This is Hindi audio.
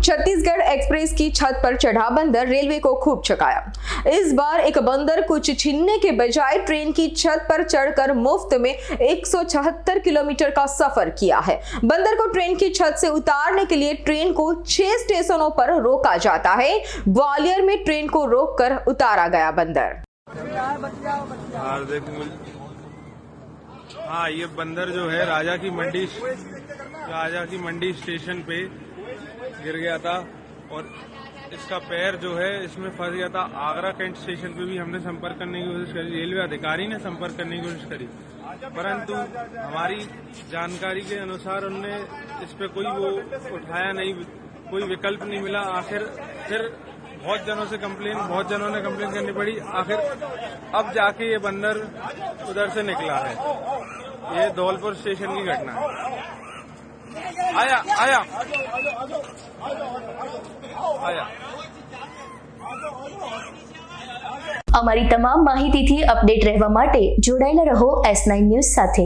छत्तीसगढ़ एक्सप्रेस की छत पर चढ़ा बंदर रेलवे को खूब चकाया। इस बार एक बंदर कुछ छीनने के बजाय ट्रेन की छत पर चढ़कर मुफ्त में 176 किलोमीटर का सफर किया है। बंदर को ट्रेन की छत से उतारने के लिए ट्रेन को 6 स्टेशनों पर रोका जाता है। ग्वालियर में ट्रेन को रोककर उतारा गया बंदर। हाँ, ये बंदर जो है राजा की मंडी स्टेशन पे गिर गया था और इसका पैर जो है इसमें फंस गया था। आगरा कैंट स्टेशन पे भी हमने संपर्क करने की कोशिश करी, रेलवे अधिकारी ने संपर्क करने की कोशिश करी, परंतु हमारी जानकारी के अनुसार उनने इस पे कोई वो उठाया नहीं, कोई विकल्प नहीं मिला। आखिर फिर बहुत जनों ने कंप्लेन करनी पड़ी। आखिर अब जाके ये बंदर उधर से निकला है। ये धौलपुर स्टेशन की घटना है। आया અમારી તમામ માહિતીથી અપડેટ રહેવા માટે જોડાયેલા રહો S9 ન્યૂઝ સાથે।